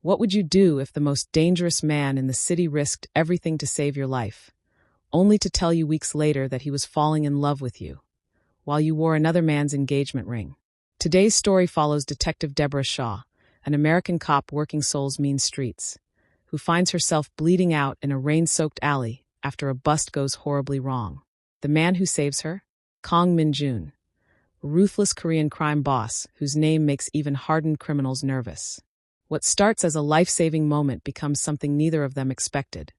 What would you do if the most dangerous man in the city risked everything to save your life, only to tell you weeks later that he was falling in love with you, while you wore another man's engagement ring? Today's story follows Detective Deborah Shaw, an American cop working Seoul's mean streets, who finds herself bleeding out in a rain-soaked alley after a bust goes horribly wrong. The man who saves her? Kang Min-jun, a ruthless Korean crime boss whose name makes even hardened criminals nervous. What starts as a life-saving moment becomes something neither of them expected.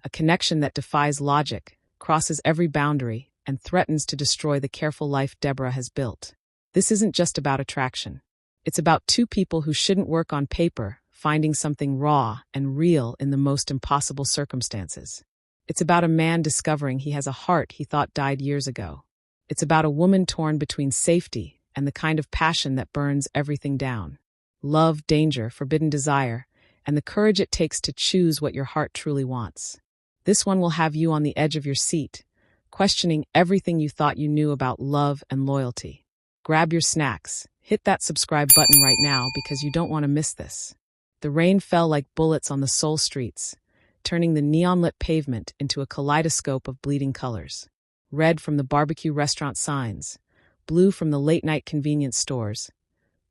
A connection that defies logic, crosses every boundary, and threatens to destroy the careful life Deborah has built. This isn't just about attraction. It's about two people who shouldn't work on paper, finding something raw and real in the most impossible circumstances. It's about a man discovering he has a heart he thought died years ago. It's about a woman torn between safety and the kind of passion that burns everything down. Love, danger, forbidden desire, and the courage it takes to choose what your heart truly wants. This one will have you on the edge of your seat, questioning everything you thought you knew about love and loyalty. Grab your snacks, hit that subscribe button right now because you don't want to miss this. The rain fell like bullets on the Seoul streets, turning the neon-lit pavement into a kaleidoscope of bleeding colors. Red from the barbecue restaurant signs, blue from the late-night convenience stores,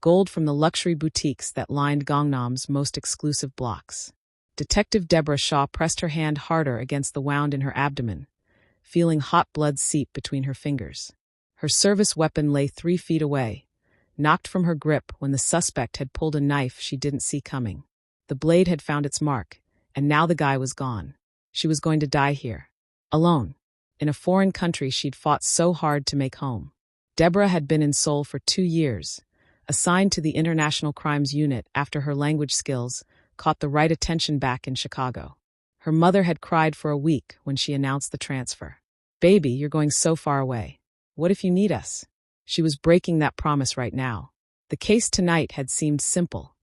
gold from the luxury boutiques that lined Gangnam's most exclusive blocks. Detective Deborah Shaw pressed her hand harder against the wound in her abdomen, feeling hot blood seep between her fingers. Her service weapon lay 3 feet away, knocked from her grip when the suspect had pulled a knife she didn't see coming. The blade had found its mark, and now the guy was gone. She was going to die here, alone, in a foreign country she'd fought so hard to make home. Deborah had been in Seoul for 2 years, assigned to the International Crimes Unit after her language skills caught the right attention back in Chicago. Her mother had cried for a week when she announced the transfer. "Baby, you're going so far away. What if you need us?" She was breaking that promise right now. The case tonight had seemed simple.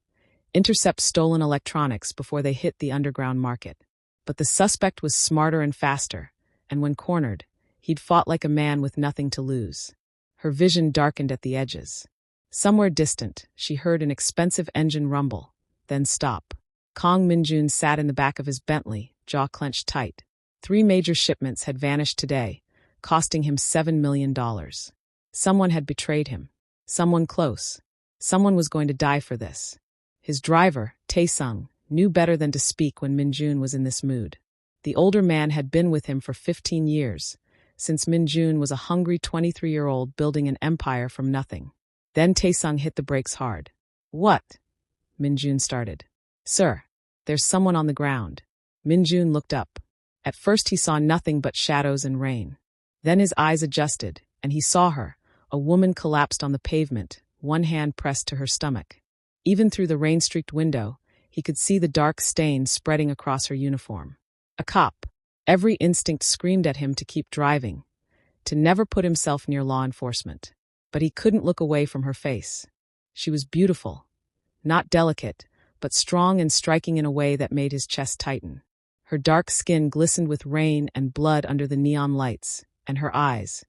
Intercept stolen electronics before they hit the underground market. But the suspect was smarter and faster, and when cornered, he'd fought like a man with nothing to lose. Her vision darkened at the edges. Somewhere distant, she heard an expensive engine rumble, then stop. Kang Min-jun sat in the back of his Bentley, jaw clenched tight. 3 major shipments had vanished today, costing him $7 million. Someone had betrayed him. Someone close. Someone was going to die for this. His driver, Tae-sung, knew better than to speak when Min-jun was in this mood. The older man had been with him for 15 years, since Min-jun was a hungry 23-year-old building an empire from nothing. Then Tae-sung hit the brakes hard. "What?" Min-jun started. "Sir, there's someone on the ground." Min-jun looked up. At first he saw nothing but shadows and rain. Then his eyes adjusted, and he saw her, a woman collapsed on the pavement, one hand pressed to her stomach. Even through the rain-streaked window, he could see the dark stain spreading across her uniform. A cop. Every instinct screamed at him to keep driving, to never put himself near law enforcement. But he couldn't look away from her face. She was beautiful. Not delicate, but strong and striking in a way that made his chest tighten. Her dark skin glistened with rain and blood under the neon lights, and her eyes,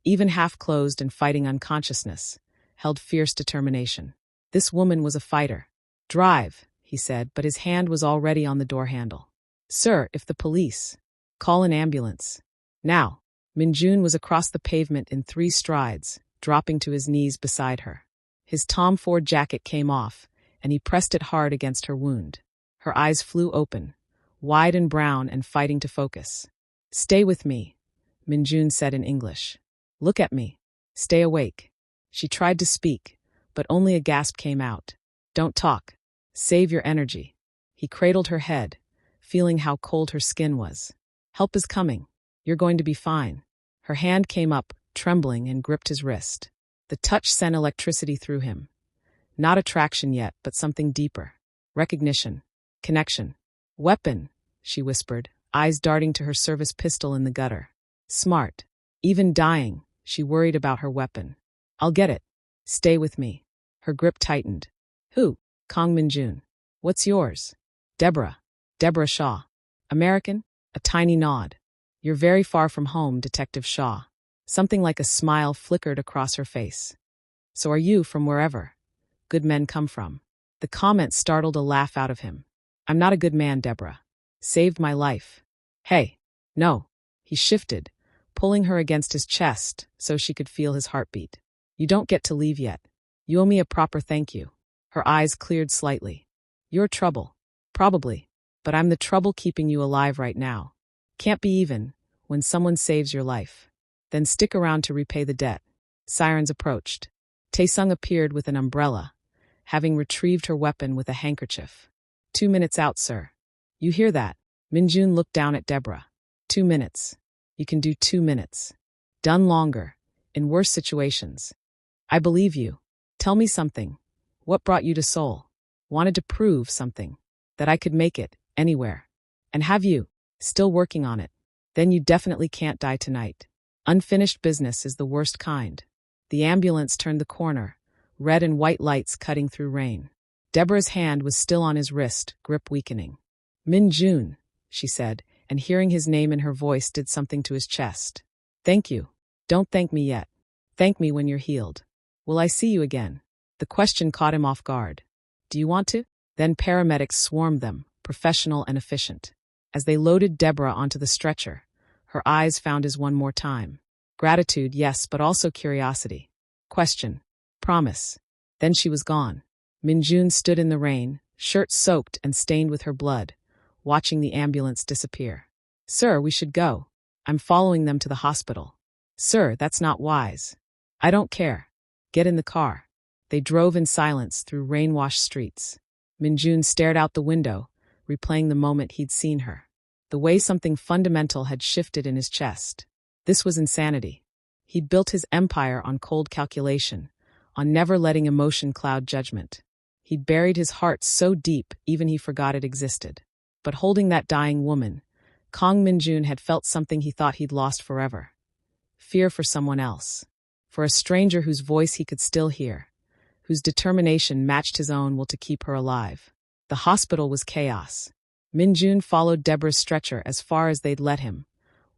even half-closed and fighting unconsciousness, held fierce determination. This woman was a fighter. "Drive," he said, but his hand was already on the door handle. "Sir, if the police..." "Call an ambulance." Now. Min-jun was across the pavement in 3 strides, dropping to his knees beside her. His Tom Ford jacket came off, and he pressed it hard against her wound. Her eyes flew open, wide and brown and fighting to focus. "Stay with me," Min-jun said in English. "Look at me. Stay awake." She tried to speak, but only a gasp came out. "Don't talk. Save your energy." He cradled her head, feeling how cold her skin was. "Help is coming. You're going to be fine." Her hand came up, trembling, and gripped his wrist. The touch sent electricity through him. Not attraction yet, but something deeper. Recognition. Connection. "Weapon," she whispered, eyes darting to her service pistol in the gutter. Smart. Even dying, she worried about her weapon. "I'll get it. Stay with me." Her grip tightened. "Who?" "Kang Min-jun." "What's yours?" "Deborah. Deborah Shaw." "American?" A tiny nod. "You're very far from home, Detective Shaw." Something like a smile flickered across her face. "So are you from wherever good men come from?" The comment startled a laugh out of him. I'm not a good man, Deborah. Saved my life. Hey. No. He shifted, pulling her against his chest so she could feel his heartbeat. You don't get to leave yet. You owe me a proper thank you. Her eyes cleared slightly. You're trouble. Probably. But I'm the trouble keeping you alive right now. Can't be even, when someone saves your life. Then stick around to repay the debt. Sirens approached. Taesung appeared with an umbrella, having retrieved her weapon with a handkerchief. 2 minutes out, sir. You hear that? Minjun looked down at Deborah. 2 minutes. You can do 2 minutes. Done longer, in worse situations. I believe you. Tell me something. What brought you to Seoul? Wanted to prove something. That I could make it, anywhere. And have you? Still working on it. Then you definitely can't die tonight. Unfinished business is the worst kind. The ambulance turned the corner, red and white lights cutting through rain. Deborah's hand was still on his wrist, grip weakening. Minjun, she said, and hearing his name in her voice did something to his chest. Thank you. Don't thank me yet. Thank me when you're healed. Will I see you again? The question caught him off guard. Do you want to? Then paramedics swarmed them, professional and efficient. As they loaded Deborah onto the stretcher, her eyes found his one more time. Gratitude, yes, but also curiosity. Question. Promise. Then she was gone. Minjun stood in the rain, shirt soaked and stained with her blood, watching the ambulance disappear. Sir, we should go. I'm following them to the hospital. Sir, that's not wise. I don't care. Get in the car. They drove in silence through rain-washed streets. Minjun stared out the window, replaying the moment he'd seen her. The way something fundamental had shifted in his chest. This was insanity. He'd built his empire on cold calculation, on never letting emotion cloud judgment. He'd buried his heart so deep even he forgot it existed. But holding that dying woman, Kang Minjun had felt something he thought he'd lost forever. Fear for someone else. For a stranger whose voice he could still hear, whose determination matched his own will to keep her alive. The hospital was chaos. Minjun followed Deborah's stretcher as far as they'd let him,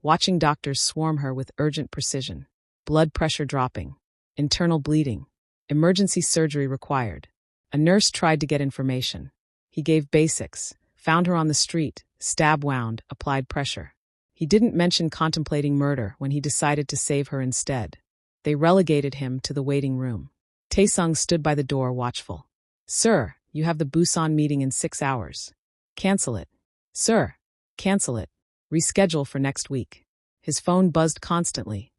watching doctors swarm her with urgent precision. Blood pressure dropping. Internal bleeding. Emergency surgery required. A nurse tried to get information. He gave basics, found her on the street, stab wound, applied pressure. He didn't mention contemplating murder when he decided to save her instead. They relegated him to the waiting room. Taesung stood by the door watchful. Sir, you have the Busan meeting in 6 hours. Cancel it. Sir, cancel it. Reschedule for next week. His phone buzzed constantly.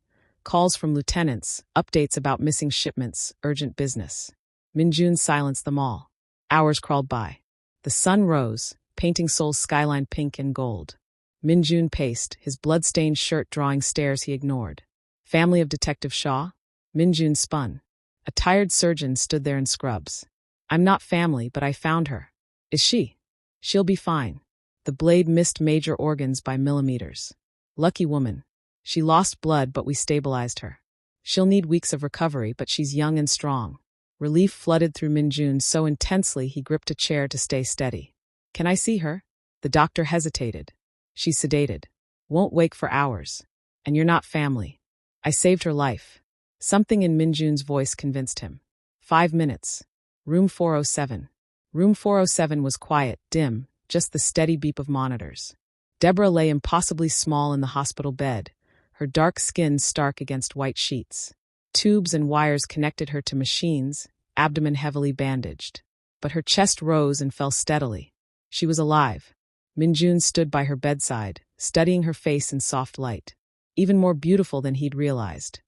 Calls from lieutenants, updates about missing shipments, urgent business. Minjun silenced them all. Hours crawled by. The sun rose, painting Seoul's skyline pink and gold. Minjun paced, his blood-stained shirt drawing stares he ignored. Family of Detective Shaw? Minjun spun. A tired surgeon stood there in scrubs. I'm not family, but I found her. Is she? She'll be fine. The blade missed major organs by millimeters. Lucky woman. She lost blood, but we stabilized her. She'll need weeks of recovery, but she's young and strong. Relief flooded through Minjun so intensely he gripped a chair to stay steady. Can I see her? The doctor hesitated. She's sedated. Won't wake for hours. And you're not family. I saved her life. Something in Minjun's voice convinced him. 5 minutes. Room 407. Room 407 was quiet, dim, just the steady beep of monitors. Deborah lay impossibly small in the hospital bed, her dark skin stark against white sheets. Tubes and wires connected her to machines, abdomen heavily bandaged. But her chest rose and fell steadily. She was alive. Minjun stood by her bedside, studying her face in soft light. Even more beautiful than he'd realized.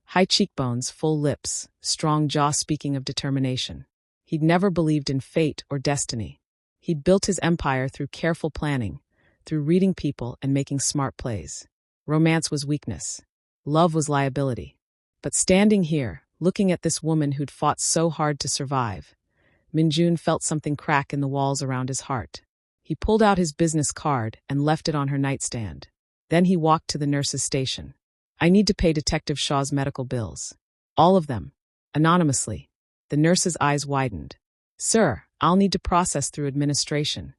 High cheekbones, full lips, strong jaw speaking of determination. He'd never believed in fate or destiny. He'd built his empire through careful planning, through reading people and making smart plays. Romance was weakness. Love was liability. But standing here, looking at this woman who'd fought so hard to survive, Minjun felt something crack in the walls around his heart. He pulled out his business card and left it on her nightstand. Then he walked to the nurse's station. I need to pay Detective Shaw's medical bills. All of them. Anonymously. The nurse's eyes widened. Sir, I'll need to process through administration.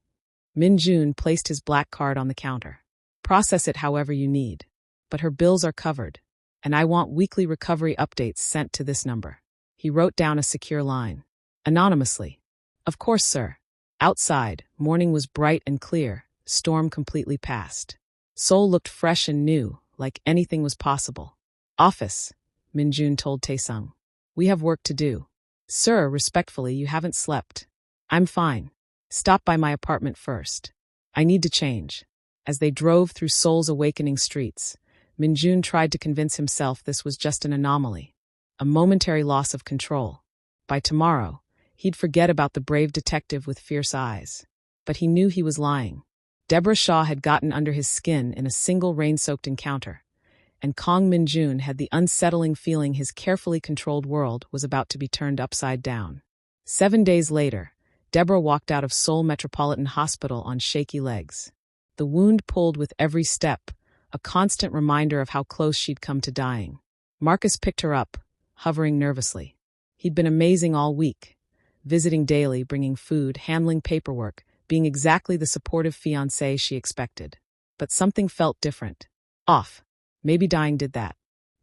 Minjun placed his black card on the counter. Process it however you need. But her bills are covered. And I want weekly recovery updates sent to this number. He wrote down a secure line. Anonymously. Of course, sir. Outside, morning was bright and clear, storm completely past. Seoul looked fresh and new, like anything was possible. Office, Minjun told Taesung. We have work to do. Sir, respectfully, you haven't slept. I'm fine. Stop by my apartment first. I need to change. As they drove through Seoul's awakening streets, Minjun tried to convince himself this was just an anomaly, a momentary loss of control. By tomorrow, he'd forget about the brave detective with fierce eyes. But he knew he was lying. Deborah Shaw had gotten under his skin in a single rain-soaked encounter, and Kang Minjun had the unsettling feeling his carefully controlled world was about to be turned upside down. 7 days later, Deborah walked out of Seoul Metropolitan Hospital on shaky legs. The wound pulled with every step, a constant reminder of how close she'd come to dying. Marcus picked her up, hovering nervously. He'd been amazing all week, visiting daily, bringing food, handling paperwork, being exactly the supportive fiancé she expected. But something felt different. Off. Maybe dying did that.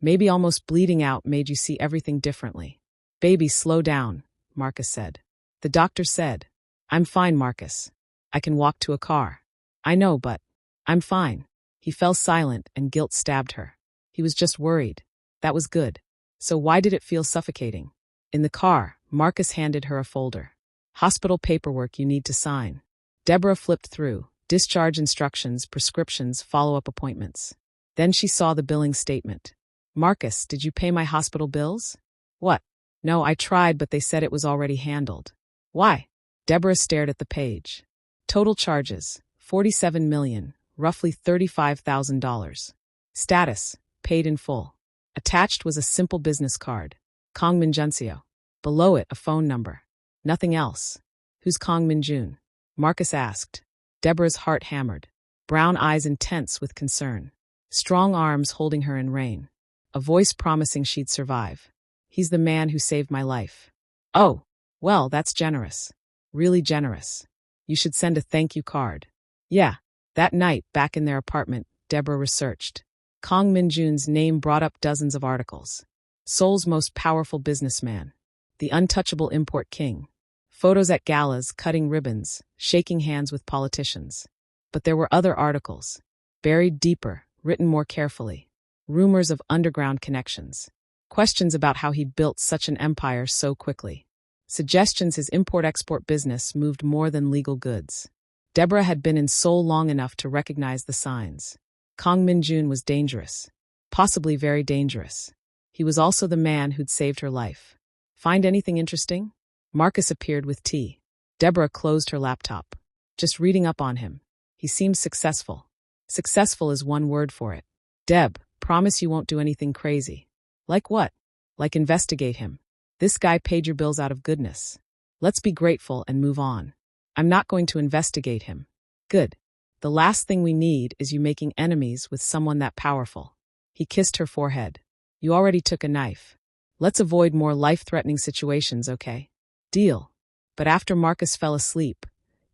Maybe almost bleeding out made you see everything differently. Baby, slow down, Marcus said. The doctor said. I'm fine, Marcus. I can walk to a car. I know, but I'm fine. He fell silent and guilt stabbed her. He was just worried. That was good. So why did it feel suffocating? In the car, Marcus handed her a folder. Hospital paperwork you need to sign. Deborah flipped through. Discharge instructions, prescriptions, follow-up appointments. Then she saw the billing statement. Marcus, did you pay my hospital bills? What? No, I tried, but they said it was already handled. Why? Deborah stared at the page. Total charges, $47 million, roughly $35,000. Status, paid in full. Attached was a simple business card. Kang Minjuncio. Below it, a phone number. Nothing else. Who's Kang Minjun? Marcus asked. Deborah's heart hammered. Brown eyes intense with concern. Strong arms holding her in rain. A voice promising she'd survive. He's the man who saved my life. Oh, well, that's generous. Really generous. You should send a thank you card. Yeah. That night, back in their apartment, Deborah researched. Kang Minjun's name brought up dozens of articles. Seoul's most powerful businessman. The untouchable import king. Photos at galas, cutting ribbons, shaking hands with politicians. But there were other articles. Buried deeper, written more carefully. Rumors of underground connections. Questions about how he'd built such an empire so quickly. Suggestions his import-export business moved more than legal goods. Deborah had been in Seoul long enough to recognize the signs. Kang Minjun was dangerous. Possibly very dangerous. He was also the man who'd saved her life. Find anything interesting? Marcus appeared with tea. Deborah closed her laptop. Just reading up on him. He seems successful. Successful is one word for it. Deb, promise you won't do anything crazy. Like what? Like investigate him. This guy paid your bills out of goodness. Let's be grateful and move on. I'm not going to investigate him. Good. The last thing we need is you making enemies with someone that powerful. He kissed her forehead. You already took a knife. Let's avoid more life-threatening situations, okay? Deal. But after Marcus fell asleep,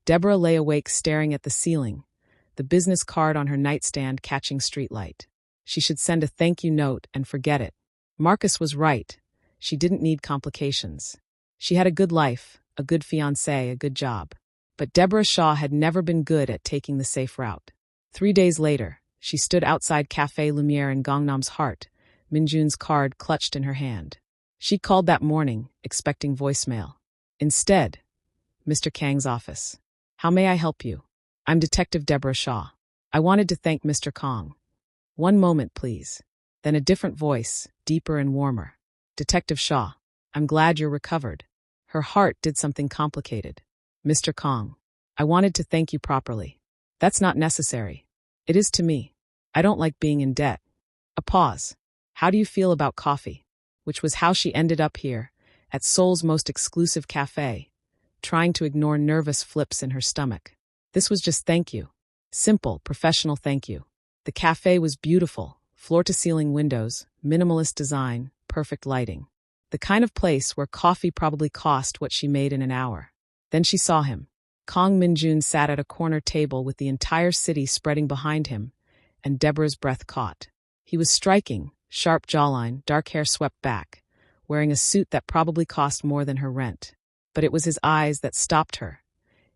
Deborah lay awake staring at the ceiling, the business card on her nightstand catching streetlight. She should send a thank you note and forget it. Marcus was right. She didn't need complications. She had a good life, a good fiancé, a good job. But Deborah Shaw had never been good at taking the safe route. 3 days later, she stood outside Café Lumière in Gangnam's heart, Minjun's card clutched in her hand. She called that morning, expecting voicemail. Instead, Mr. Kang's office. How may I help you? I'm Detective Deborah Shaw. I wanted to thank Mr. Kang. One moment, please. Then a different voice, deeper and warmer. Detective Shaw, I'm glad you're recovered. Her heart did something complicated. Mr. Kang, I wanted to thank you properly. That's not necessary. It is to me. I don't like being in debt. A pause. How do you feel about coffee? Which was how she ended up here, at Seoul's most exclusive cafe, trying to ignore nervous flips in her stomach. This was just thank you. Simple, professional thank you. The cafe was beautiful, floor-to-ceiling windows, minimalist design, perfect lighting. The kind of place where coffee probably cost what she made in an hour. Then she saw him. Kang Minjun sat at a corner table with the entire city spreading behind him, and Deborah's breath caught. He was striking, sharp jawline, dark hair swept back, wearing a suit that probably cost more than her rent. But it was his eyes that stopped her,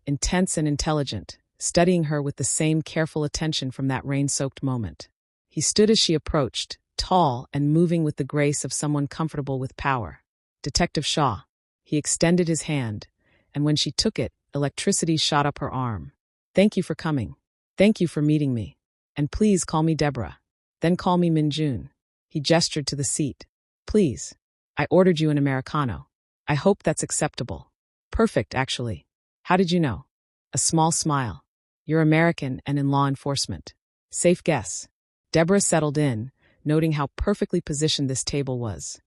intense and intelligent, studying her with the same careful attention from that rain-soaked moment. He stood as she approached, tall and moving with the grace of someone comfortable with power. "Detective Shaw." He extended his hand, and when she took it, electricity shot up her arm. "Thank you for coming. Thank you for meeting me. And please call me Deborah. Then call me Minjun." He gestured to the seat. "Please. I ordered you an Americano. I hope that's acceptable." "Perfect, actually. How did you know?" A small smile. "You're American and in law enforcement." Safe guess. Deborah settled in, noting how perfectly positioned this table was.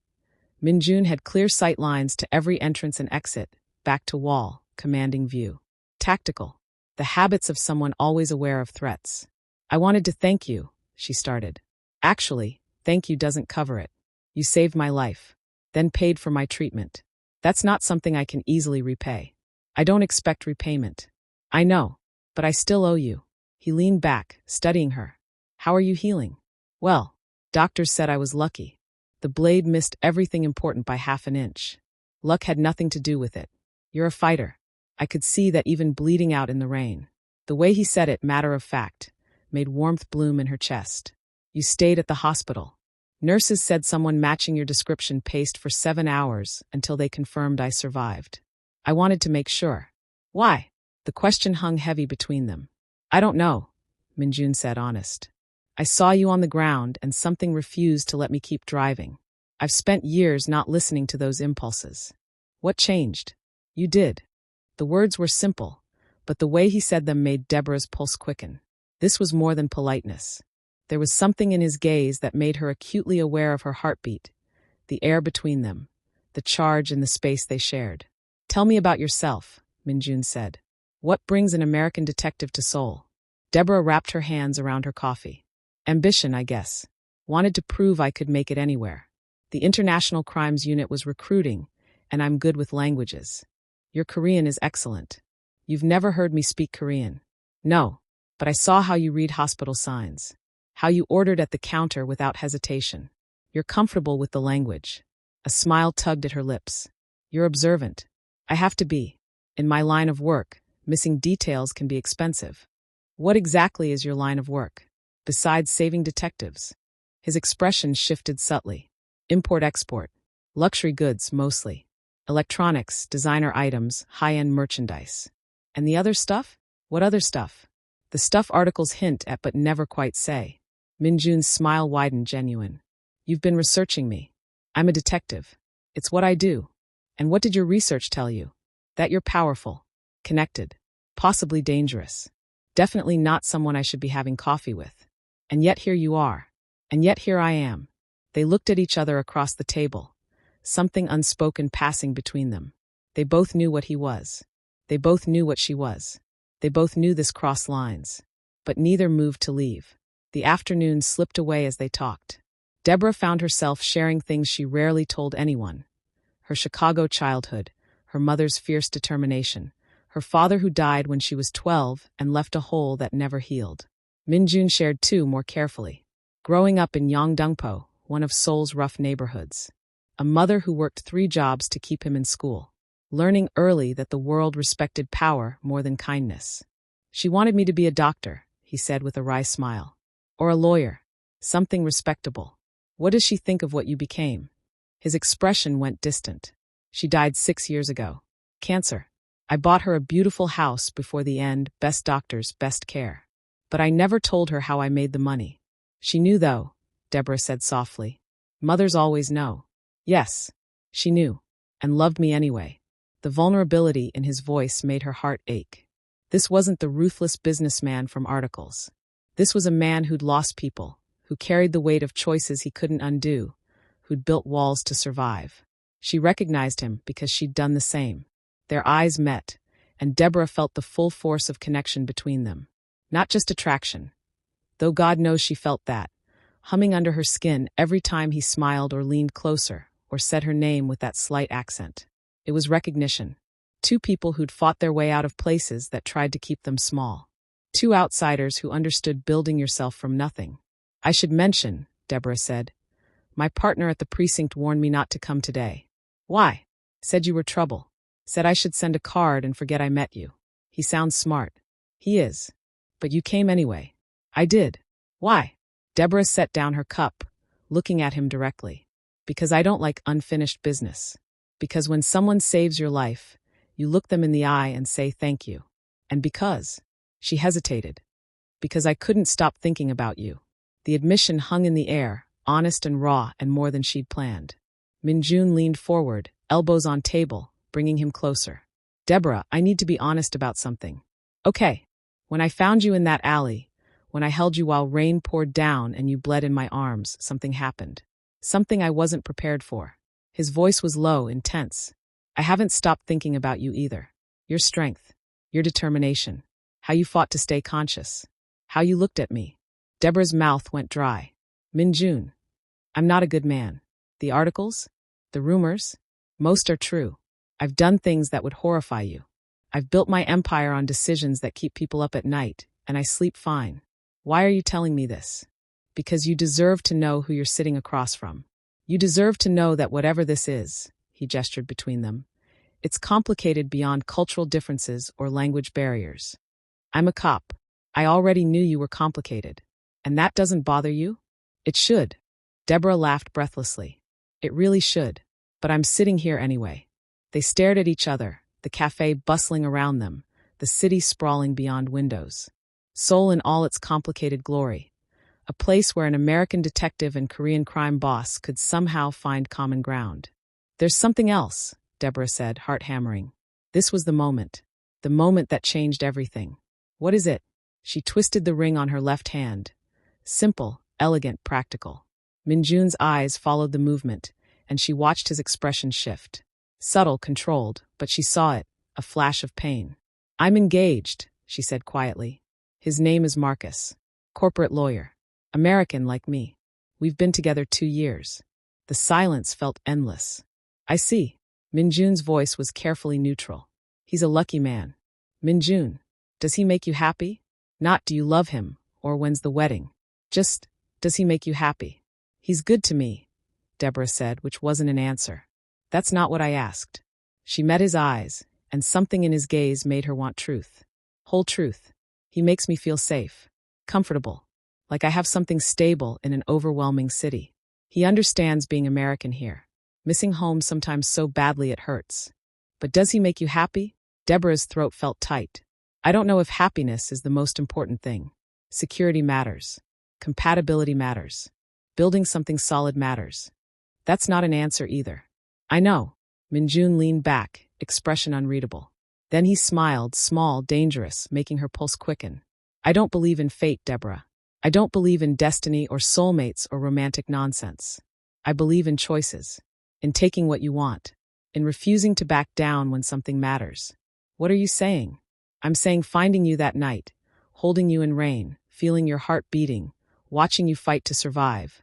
Minjun had clear sight lines to every entrance and exit, back to wall, commanding view. Tactical. The habits of someone always aware of threats. "I wanted to thank you," she started. "Actually, thank you doesn't cover it. You saved my life, then paid for my treatment. That's not something I can easily repay. I don't expect repayment. I know, but I still owe you." He leaned back, studying her. "How are you healing?" "Well, doctors said I was lucky. The blade missed everything important by half an inch. Luck had nothing to do with it. You're a fighter." I could see that even bleeding out in the rain. The way he said it, matter of fact, made warmth bloom in her chest. "You stayed at the hospital. Nurses said someone matching your description paced for 7 hours until they confirmed I survived. I wanted to make sure." "Why?" The question hung heavy between them. "I don't know," Minjun said, honest. "I saw you on the ground and something refused to let me keep driving. I've spent years not listening to those impulses." "What changed?" "You did." The words were simple, but the way he said them made Deborah's pulse quicken. This was more than politeness. There was something in his gaze that made her acutely aware of her heartbeat, the air between them, the charge in the space they shared. "Tell me about yourself," Minjun said. "What brings an American detective to Seoul?" Deborah wrapped her hands around her coffee. "Ambition, I guess. Wanted to prove I could make it anywhere. The International Crimes Unit was recruiting, and I'm good with languages. Your Korean is excellent. You've never heard me speak Korean." "No, but I saw how you read hospital signs. How you ordered at the counter without hesitation. You're comfortable with the language." A smile tugged at her lips. "You're observant." "I have to be. In my line of work, missing details can be expensive." "What exactly is your line of work, besides saving detectives?" His expression shifted subtly. "Import-export. Luxury goods, mostly. Electronics, designer items, high-end merchandise." "And the other stuff?" "What other stuff?" "The stuff articles hint at but never quite say." Minjun's smile widened, genuine. "You've been researching me. I'm a detective. It's what I do." "And what did your research tell you?" "That you're powerful, connected, possibly dangerous. Definitely not someone I should be having coffee with. And yet here you are. And yet here I am." They looked at each other across the table, something unspoken passing between them. They both knew what he was. They both knew what she was. They both knew this crossed lines. But neither moved to leave. The afternoon slipped away as they talked. Deborah found herself sharing things she rarely told anyone. Her Chicago childhood, her mother's fierce determination, her father who died when she was 12 and left a hole that never healed. Minjun shared too, more carefully. Growing up in Yongdongpo, one of Seoul's rough neighborhoods. A mother who worked 3 jobs to keep him in school. Learning early that the world respected power more than kindness. "She wanted me to be a doctor," he said with a wry smile. "Or a lawyer. Something respectable." "What does she think of what you became?" His expression went distant. "She died 6 years ago. Cancer. I bought her a beautiful house before the end, best doctors, best care. But I never told her how I made the money. She knew though," Deborah said softly. "Mothers always know." Yes, she knew, and loved me anyway. The vulnerability in his voice made her heart ache. This wasn't the ruthless businessman from articles. This was a man who'd lost people, who carried the weight of choices he couldn't undo, who'd built walls to survive. She recognized him because she'd done the same. Their eyes met, and Deborah felt the full force of connection between them. Not just attraction, though God knows she felt that, humming under her skin every time he smiled or leaned closer, or said her name with that slight accent. It was recognition. 2 people who'd fought their way out of places that tried to keep them small. 2 outsiders who understood building yourself from nothing. "I should mention," Deborah said, "my partner at the precinct warned me not to come today." "Why?" "Said you were trouble." Said I should send a card and forget I met you. He sounds smart. He is. But you came anyway. I did. Why? Deborah set down her cup, looking at him directly. Because I don't like unfinished business. Because when someone saves your life, you look them in the eye and say thank you. And because. She hesitated. Because I couldn't stop thinking about you. The admission hung in the air, honest and raw and more than she'd planned. Minjun leaned forward, elbows on table, bringing him closer. Deborah, I need to be honest about something. Okay. When I found you in that alley, when I held you while rain poured down and you bled in my arms, something happened. Something I wasn't prepared for. His voice was low, intense. I haven't stopped thinking about you either. Your strength. Your determination. How you fought to stay conscious. How you looked at me. Deborah's mouth went dry. Minjun. I'm not a good man. The articles? The rumors? Most are true. I've done things that would horrify you. I've built my empire on decisions that keep people up at night, and I sleep fine. Why are you telling me this? Because you deserve to know who you're sitting across from. You deserve to know that whatever this is, he gestured between them, it's complicated beyond cultural differences or language barriers. I'm a cop. I already knew you were complicated. And that doesn't bother you? It should. Deborah laughed breathlessly. It really should. But I'm sitting here anyway. They stared at each other, the cafe bustling around them, the city sprawling beyond windows. Seoul in all its complicated glory. A place where an American detective and Korean crime boss could somehow find common ground. There's something else, Deborah said, heart hammering. This was the moment that changed everything. What is it? She twisted the ring on her left hand. Simple, elegant, practical. Minjun's eyes followed the movement, and she watched his expression shift. Subtle, controlled, but she saw it, a flash of pain. I'm engaged, she said quietly. His name is Marcus. Corporate lawyer. American like me. We've been together 2 years. The silence felt endless. I see. Minjun's voice was carefully neutral. He's a lucky man. Minjun, does he make you happy? Not do you love him, or when's the wedding? Just, does he make you happy? He's good to me, Deborah said, which wasn't an answer. That's not what I asked. She met his eyes, and something in his gaze made her want truth. Whole truth. He makes me feel safe. Comfortable. Like I have something stable in an overwhelming city. He understands being American here. Missing home sometimes so badly it hurts. But does he make you happy? Deborah's throat felt tight. I don't know if happiness is the most important thing. Security matters. Compatibility matters. Building something solid matters. That's not an answer either. I know. Minjun leaned back, expression unreadable. Then he smiled, small, dangerous, making her pulse quicken. I don't believe in fate, Deborah. I don't believe in destiny or soulmates or romantic nonsense. I believe in choices. In taking what you want. In refusing to back down when something matters. What are you saying? I'm saying finding you that night, holding you in rain, feeling your heart beating, watching you fight to survive.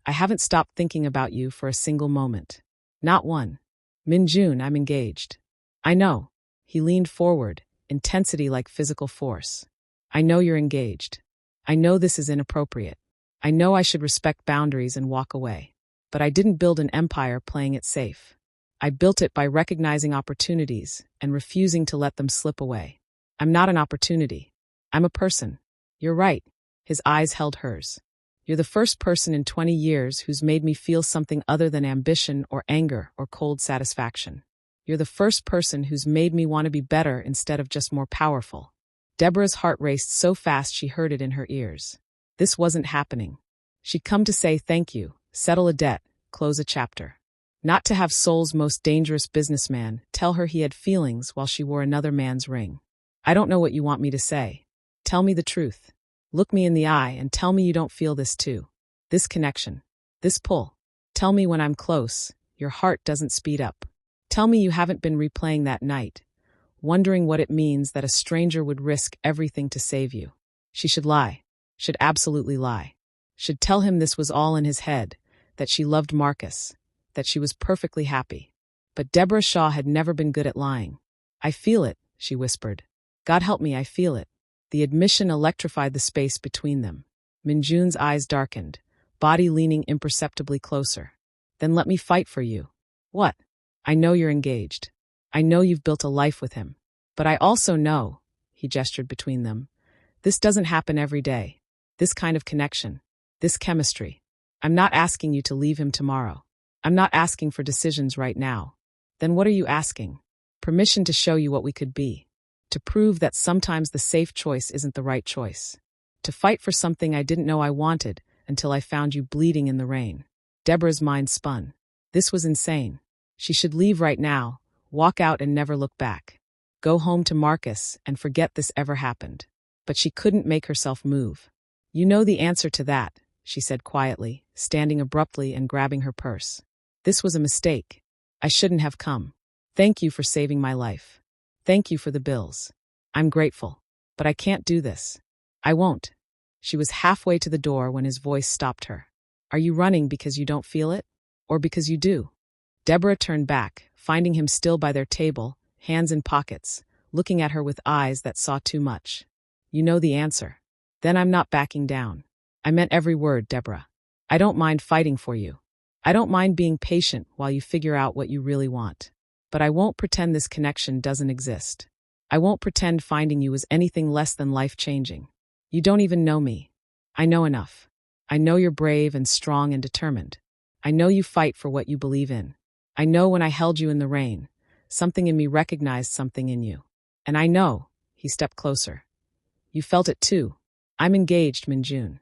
I haven't stopped thinking about you for a single moment. Not one. Minjun, I'm engaged. I know. He leaned forward, intensity like physical force. I know you're engaged. I know this is inappropriate. I know I should respect boundaries and walk away. But I didn't build an empire playing it safe. I built it by recognizing opportunities and refusing to let them slip away. I'm not an opportunity. I'm a person. You're right. His eyes held hers. You're the first person in 20 years who's made me feel something other than ambition or anger or cold satisfaction. You're the first person who's made me want to be better instead of just more powerful. Deborah's heart raced so fast she heard it in her ears. This wasn't happening. She'd come to say thank you, settle a debt, close a chapter. Not to have Seoul's most dangerous businessman tell her he had feelings while she wore another man's ring. I don't know what you want me to say. Tell me the truth. Look me in the eye and tell me you don't feel this too. This connection. This pull. Tell me when I'm close, your heart doesn't speed up. Tell me you haven't been replaying that night, wondering what it means that a stranger would risk everything to save you. She should lie. Should absolutely lie. Should tell him this was all in his head, that she loved Marcus, that she was perfectly happy. But Deborah Shaw had never been good at lying. I feel it, she whispered. God help me, I feel it. The admission electrified the space between them. Minjun's eyes darkened, body leaning imperceptibly closer. Then let me fight for you. What? I know you're engaged. I know you've built a life with him. But I also know," he gestured between them, "this doesn't happen every day. This kind of connection. This chemistry. I'm not asking you to leave him tomorrow. I'm not asking for decisions right now. Then what are you asking? Permission to show you what we could be. To prove that sometimes the safe choice isn't the right choice. To fight for something I didn't know I wanted until I found you bleeding in the rain." Deborah's mind spun. This was insane. She should leave right now, walk out and never look back. Go home to Marcus and forget this ever happened. But she couldn't make herself move. "You know the answer to that," she said quietly, standing abruptly and grabbing her purse. "This was a mistake. I shouldn't have come. Thank you for saving my life. Thank you for the bills. I'm grateful. But I can't do this. I won't." She was halfway to the door when his voice stopped her. "Are you running because you don't feel it? Or because you do?" Deborah turned back, finding him still by their table, hands in pockets, looking at her with eyes that saw too much. "You know the answer." "Then I'm not backing down." "I meant every word, Deborah. I don't mind fighting for you. I don't mind being patient while you figure out what you really want. But I won't pretend this connection doesn't exist. I won't pretend finding you is anything less than life-changing. You don't even know me. I know enough. I know you're brave and strong and determined. I know you fight for what you believe in. I know when I held you in the rain, something in me recognized something in you. And I know," he stepped closer, "you felt it too. I'm engaged, Minjun.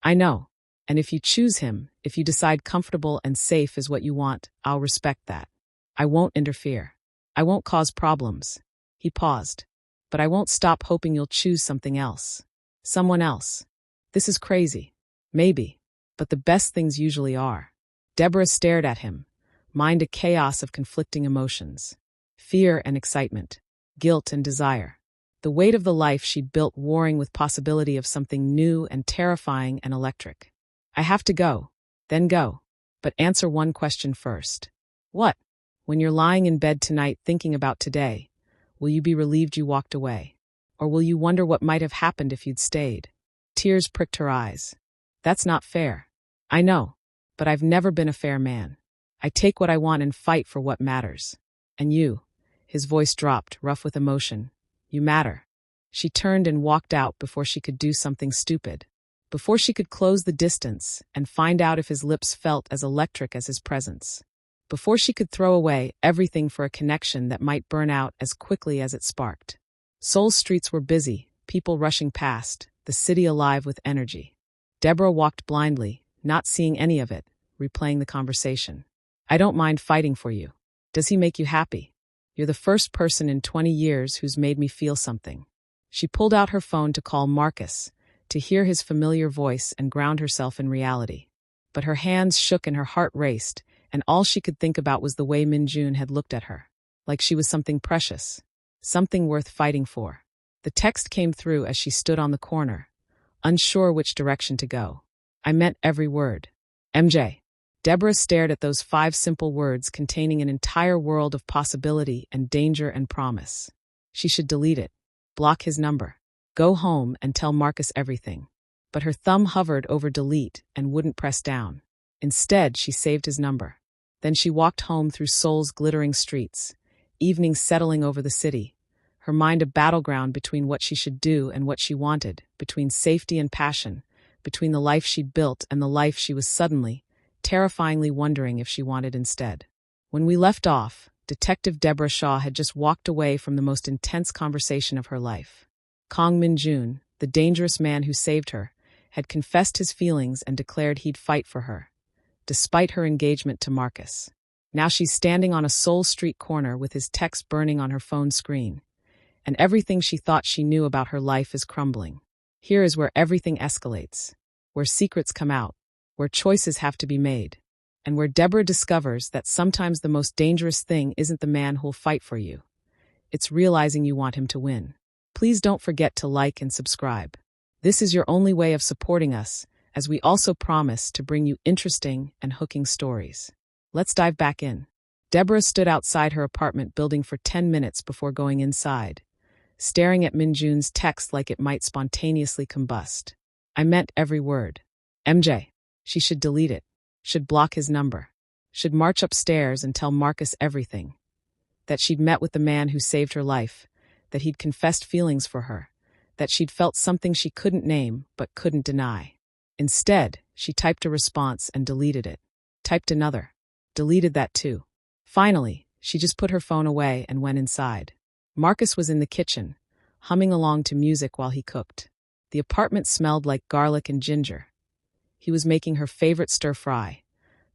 I know. And if you choose him, if you decide comfortable and safe is what you want, I'll respect that. I won't interfere. I won't cause problems." He paused. "But I won't stop hoping you'll choose something else. Someone else. This is crazy. Maybe. But the best things usually are." Deborah stared at him, mind a chaos of conflicting emotions. Fear and excitement. Guilt and desire. The weight of the life she'd built warring with possibility of something new and terrifying and electric. "I have to go." "Then go. But answer one question first." "What?" "When you're lying in bed tonight thinking about today, will you be relieved you walked away? Or will you wonder what might have happened if you'd stayed?" Tears pricked her eyes. "That's not fair." "I know. But I've never been a fair man. I take what I want and fight for what matters. And you," his voice dropped, rough with emotion, "you matter." She turned and walked out before she could do something stupid. Before she could close the distance and find out if his lips felt as electric as his presence. Before she could throw away everything for a connection that might burn out as quickly as it sparked. Seoul's streets were busy, people rushing past, the city alive with energy. Deborah walked blindly, not seeing any of it, replaying the conversation. "I don't mind fighting for you. Does he make you happy? You're the first person in 20 years who's made me feel something." She pulled out her phone to call Marcus, to hear his familiar voice and ground herself in reality. But her hands shook and her heart raced, and all she could think about was the way Minjun had looked at her. Like she was something precious. Something worth fighting for. The text came through as she stood on the corner, unsure which direction to go. "I meant every word. MJ." Deborah stared at those 5 simple words containing an entire world of possibility and danger and promise. She should delete it. Block his number. Go home and tell Marcus everything. But her thumb hovered over delete and wouldn't press down. Instead, she saved his number. Then she walked home through Seoul's glittering streets, evening settling over the city, her mind a battleground between what she should do and what she wanted, between safety and passion, between the life she'd built and the life she was suddenly, terrifyingly wondering if she wanted instead. When we left off, Detective Deborah Shaw had just walked away from the most intense conversation of her life. Kang Min-jun, the dangerous man who saved her, had confessed his feelings and declared he'd fight for her, despite her engagement to Marcus. Now she's standing on a Seoul street corner with his text burning on her phone screen, and everything she thought she knew about her life is crumbling. Here is where everything escalates, where secrets come out, where choices have to be made, and where Deborah discovers that sometimes the most dangerous thing isn't the man who'll fight for you. It's realizing you want him to win. Please don't forget to like and subscribe. This is your only way of supporting us, as we also promise to bring you interesting and hooking stories. Let's dive back in. Deborah stood outside her apartment building for 10 minutes before going inside, staring at Minjun's text like it might spontaneously combust. "I meant every word. MJ. She should delete it. Should block his number. Should march upstairs and tell Marcus everything. that she'd met with the man who saved her life, that he'd confessed feelings for her, that she'd felt something she couldn't name but couldn't deny. Instead, she typed a response and deleted it. Typed another. Deleted that too. Finally, she just put her phone away and went inside. Marcus was in the kitchen, humming along to music while he cooked. The apartment smelled like garlic and ginger. He was making her favorite stir-fry,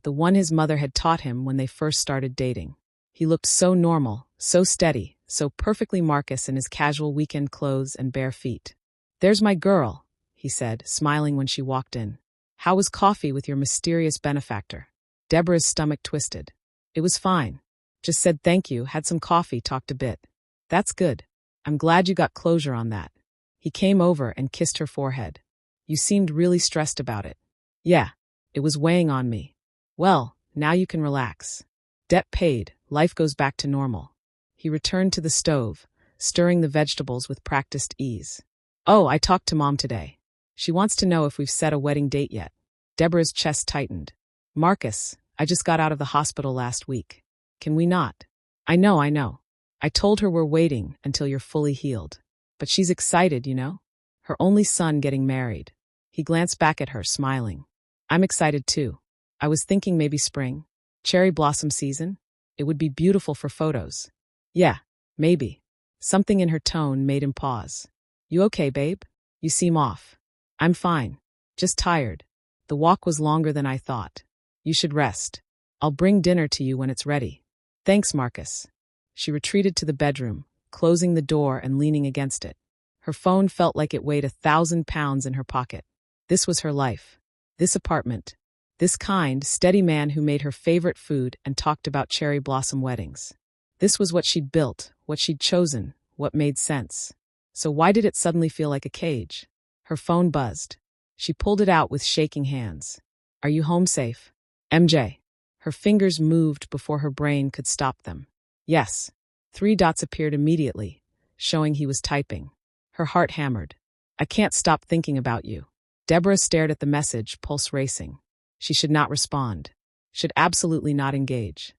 the one his mother had taught him when they first started dating. He looked so normal, so steady, so perfectly Marcus in his casual weekend clothes and bare feet. "There's my girl," he said, smiling when she walked in. "How was coffee with your mysterious benefactor?" Deborah's stomach twisted. "It was fine. Just said thank you, had some coffee, talked a bit." "That's good. I'm glad you got closure on that." He came over and kissed her forehead. "You seemed really stressed about it." "Yeah, it was weighing on me." "Well, now you can relax. Debt paid, life goes back to normal." He returned to the stove, stirring the vegetables with practiced ease. "Oh, I talked to Mom today. She wants to know if we've set a wedding date yet." Deborah's chest tightened. "Marcus, I just got out of the hospital last week. Can we not?" I know. I told her we're waiting until you're fully healed. But she's excited, you know? Her only son getting married." He glanced back at her, smiling. "I'm excited too. I was thinking maybe spring. Cherry blossom season? It would be beautiful for photos." "Yeah, maybe." Something in her tone made him pause. "You okay, babe? You seem off." "I'm fine. Just tired. The walk was longer than I thought. You should rest. I'll bring dinner to you when it's ready." "Thanks, Marcus." She retreated to the bedroom, closing the door and leaning against it. Her phone felt like it weighed 1,000 pounds in her pocket. This was her life. This apartment. This kind, steady man who made her favorite food and talked about cherry blossom weddings. This was what she'd built, what she'd chosen, what made sense. So why did it suddenly feel like a cage? Her phone buzzed. She pulled it out with shaking hands. "Are you home safe?" "MJ." Her fingers moved before her brain could stop them. "Yes." 3 dots appeared immediately, showing he was typing. Her heart hammered. "I can't stop thinking about you." Deborah stared at the message, pulse racing. She should not respond. Should absolutely not engage.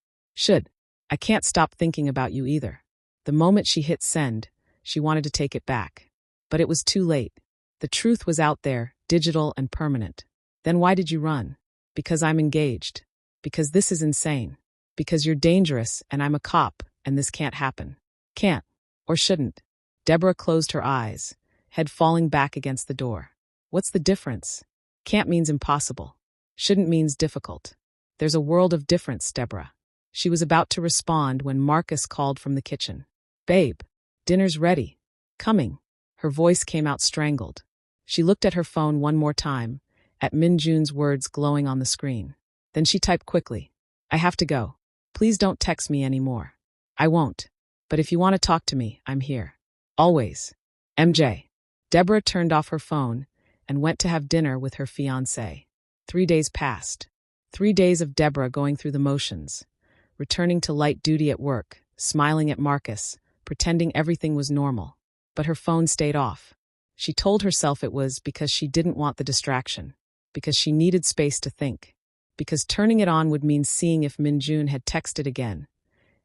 I can't stop thinking about you either." The moment she hit send, she wanted to take it back. But it was too late. The truth was out there, digital and permanent. "Then why did you run?" "Because I'm engaged. Because this is insane. Because you're dangerous and I'm a cop and this can't happen." "Can't. Or shouldn't." Deborah closed her eyes, head falling back against the door. "What's the difference? Can't means impossible. Shouldn't means difficult. There's a world of difference, Deborah." She was about to respond when Marcus called from the kitchen. "Babe, dinner's ready. Coming." Her voice came out strangled. She looked at her phone one more time, at Minjun's words glowing on the screen. Then she typed quickly. "I have to go. Please don't text me anymore." "I won't. But if you want to talk to me, I'm here. Always. MJ." Deborah turned off her phone and went to have dinner with her fiancé. 3 days passed. 3 days of Deborah going through the motions, returning to light duty at work, smiling at Marcus, pretending everything was normal. But her phone stayed off. She told herself it was because she didn't want the distraction, because she needed space to think, because turning it on would mean seeing if Minjun had texted again,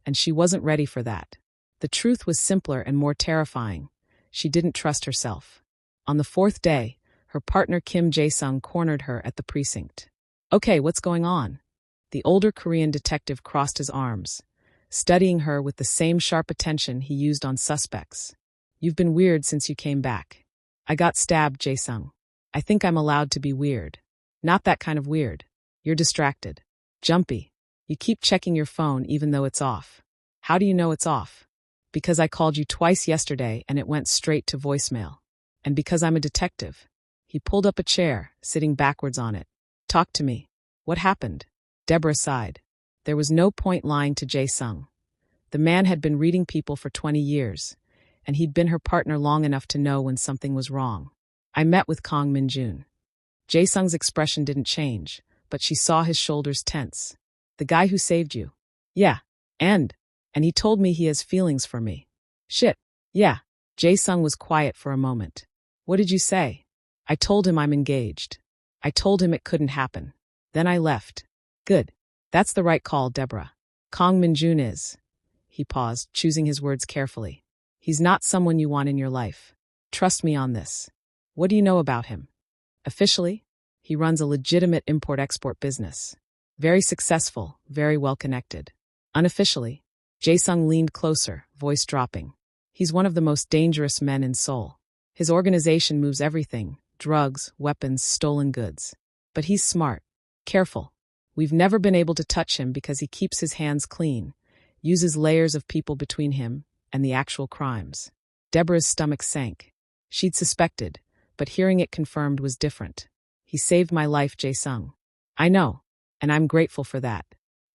and she wasn't ready for that. The truth was simpler and more terrifying. She didn't trust herself. On the 4th day, her partner Kim Jae-sung cornered her at the precinct. "Okay, what's going on?" The older Korean detective crossed his arms, studying her with the same sharp attention he used on suspects. "You've been weird since you came back." "I got stabbed, Jae-sung. I think I'm allowed to be weird." "Not that kind of weird. You're distracted. Jumpy. You keep checking your phone even though it's off." "How do you know it's off?" "Because I called you twice yesterday and it went straight to voicemail. And because I'm a detective." He pulled up a chair, sitting backwards on it. "Talk to me. What happened?" Deborah sighed. There was no point lying to Jae-sung. The man had been reading people for 20 years, and he'd been her partner long enough to know when something was wrong. "I met with Kang Min-jun." Jae-sung's expression didn't change, but she saw his shoulders tense. "The guy who saved you?" "Yeah. And he told me he has feelings for me." "Shit. Yeah." Jae-sung was quiet for a moment. "What did you say?" "I told him I'm engaged. I told him it couldn't happen. Then I left." "Good. That's the right call, Deborah. Kang Min-jun is. He paused, choosing his words carefully. He's not someone you want in your life. Trust me on this. What do you know about him? Officially, he runs a legitimate import-export business. Very successful, very well-connected. Unofficially, Jae-sung leaned closer, voice dropping. He's one of the most dangerous men in Seoul. His organization moves everything: drugs, weapons, stolen goods. But he's smart. Careful. We've never been able to touch him because he keeps his hands clean, uses layers of people between him and the actual crimes. Deborah's stomach sank. She'd suspected, but hearing it confirmed was different. He saved my life, Jae-sung. I know, and I'm grateful for that.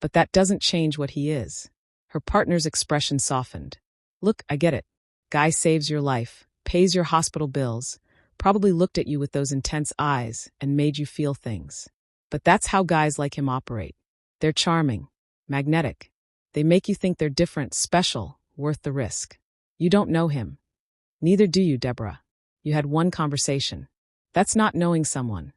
But that doesn't change what he is. Her partner's expression softened. Look, I get it. Guy saves your life, pays your hospital bills, probably looked at you with those intense eyes and made you feel things. But that's how guys like him operate. They're charming, magnetic. They make you think they're different, special, worth the risk. You don't know him. Neither do you, Deborah. You had one conversation. That's not knowing someone.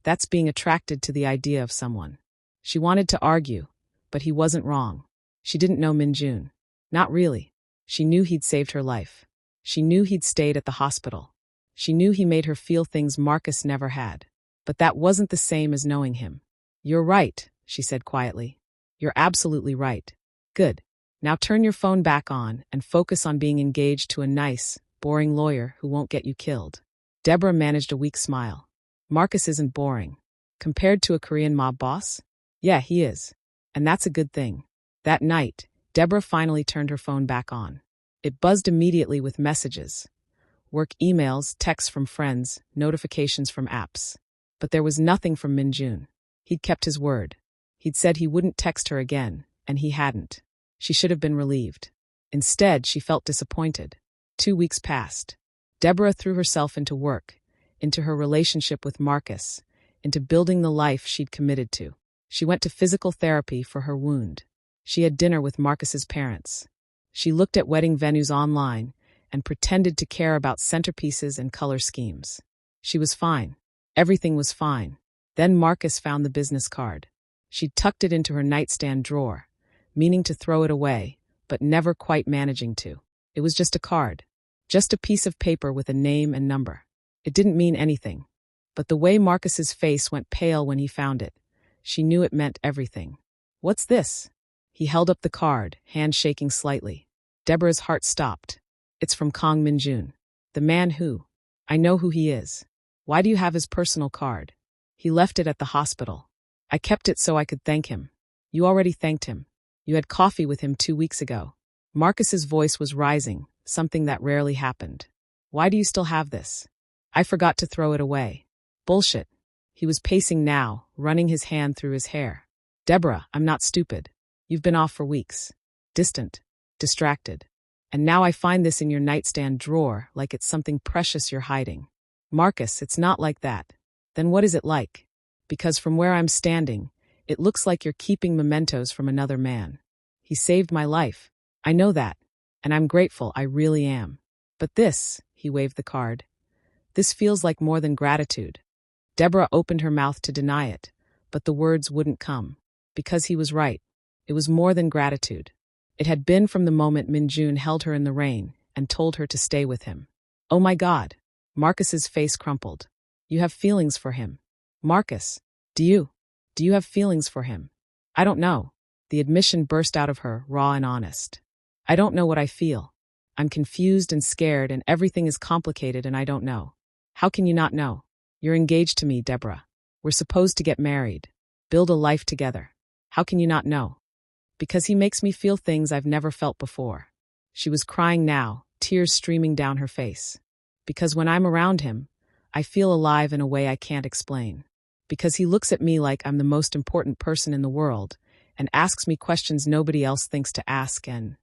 That's being attracted to the idea of someone. She wanted to argue, but he wasn't wrong. She didn't know Min-jun. Not really. She knew he'd saved her life. She knew he'd stayed at the hospital. She knew he made her feel things Marcus never had. But that wasn't the same as knowing him. You're right, she said quietly. You're absolutely right. Good. Now turn your phone back on and focus on being engaged to a nice, boring lawyer who won't get you killed. Deborah managed a weak smile. Marcus isn't boring. Compared to a Korean mob boss? Yeah, he is. And that's a good thing. That night, Deborah finally turned her phone back on. It buzzed immediately with messages. Work emails, texts from friends, notifications from apps. But there was nothing from Min-jun. He'd kept his word. He'd said he wouldn't text her again, and he hadn't. She should have been relieved. Instead, she felt disappointed. 2 weeks passed. Deborah threw herself into work, into her relationship with Marcus, into building the life she'd committed to. She went to physical therapy for her wound. She had dinner with Marcus's parents. She looked at wedding venues online and pretended to care about centerpieces and color schemes. She was fine. Everything was fine. Then Marcus found the business card. She tucked it into her nightstand drawer, meaning to throw it away, but never quite managing to. It was just a card. Just a piece of paper with a name and number. It didn't mean anything. But the way Marcus's face went pale when he found it, she knew it meant everything. What's this? He held up the card, hand shaking slightly. Deborah's heart stopped. It's from Kang Min-jun. The man who. I know who he is. Why do you have his personal card? He left it at the hospital. I kept it so I could thank him. You already thanked him. You had coffee with him 2 weeks ago. Marcus's voice was rising, something that rarely happened. Why do you still have this? I forgot to throw it away. Bullshit. He was pacing now, running his hand through his hair. Deborah, I'm not stupid. You've been off for weeks. Distant. Distracted. And now I find this in your nightstand drawer like it's something precious you're hiding. Marcus, it's not like that. Then what is it like? Because from where I'm standing, it looks like you're keeping mementos from another man. He saved my life. I know that. And I'm grateful, I really am. But this, he waved the card. This feels like more than gratitude. Deborah opened her mouth to deny it, but the words wouldn't come. Because he was right. It was more than gratitude. It had been from the moment Min-jun held her in the rain and told her to stay with him. Oh my God. Marcus's face crumpled. You have feelings for him. Marcus, do you have feelings for him? I don't know. The admission burst out of her, raw and honest. I don't know what I feel. I'm confused and scared and everything is complicated and I don't know. How can you not know? You're engaged to me, Deborah. We're supposed to get married. Build a life together. How can you not know? Because he makes me feel things I've never felt before. She was crying now, tears streaming down her face. Because when I'm around him, I feel alive in a way I can't explain. Because he looks at me like I'm the most important person in the world and asks me questions nobody else thinks to ask and...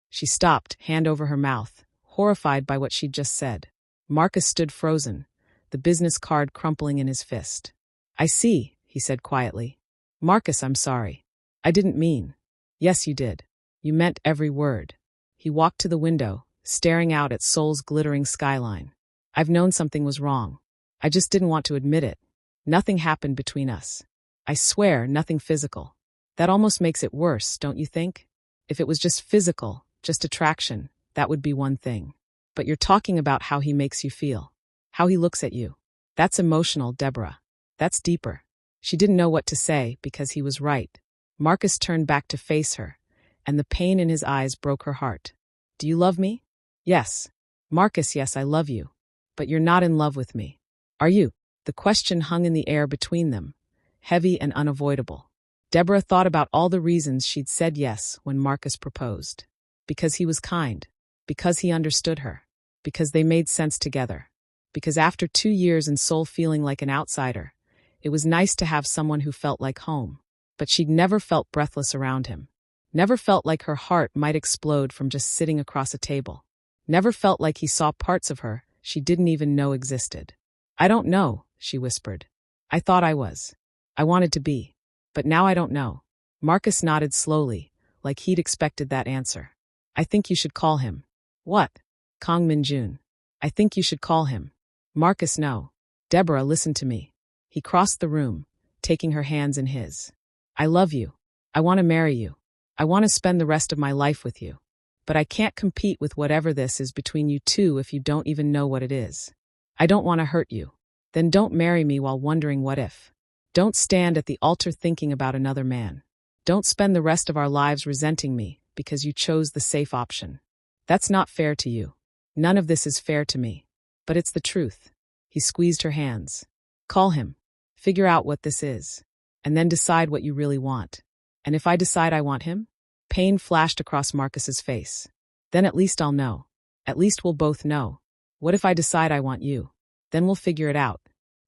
She stopped, hand over her mouth, horrified by what she'd just said. Marcus stood frozen, the business card crumpling in his fist. I see, he said quietly. Marcus, I'm sorry. I didn't mean. Yes, you did. You meant every word. He walked to the window, staring out at Seoul's glittering skyline. I've known something was wrong. I just didn't want to admit it. Nothing happened between us. I swear, nothing physical. That almost makes it worse, don't you think? If it was just physical, just attraction, that would be one thing. But you're talking about how he makes you feel. How he looks at you. That's emotional, Deborah. That's deeper. She didn't know what to say because he was right. Marcus turned back to face her, and the pain in his eyes broke her heart. Do you love me? Yes. Marcus, yes, I love you. But you're not in love with me. Are you? The question hung in the air between them, heavy and unavoidable. Deborah thought about all the reasons she'd said yes when Marcus proposed. Because he was kind. Because he understood her. Because they made sense together. Because after 2 years and Seoul feeling like an outsider, it was nice to have someone who felt like home. But she'd never felt breathless around him. Never felt like her heart might explode from just sitting across a table. Never felt like he saw parts of her she didn't even know existed. I don't know, she whispered. I thought I was. I wanted to be. But now I don't know. Marcus nodded slowly, like he'd expected that answer. I think you should call him. What? Kang Min-jun. I think you should call him. Marcus, no. Deborah, listen to me. He crossed the room, taking her hands in his. I love you. I want to marry you. I want to spend the rest of my life with you. But I can't compete with whatever this is between you two if you don't even know what it is. I don't want to hurt you. Then don't marry me while wondering what if. Don't stand at the altar thinking about another man. Don't spend the rest of our lives resenting me because you chose the safe option. That's not fair to you. None of this is fair to me. But it's the truth. He squeezed her hands. Call him. Figure out what this is. And then decide what you really want. And if I decide I want him? Pain flashed across Marcus's face. Then at least I'll know. At least we'll both know. What if I decide I want you? Then we'll figure it out.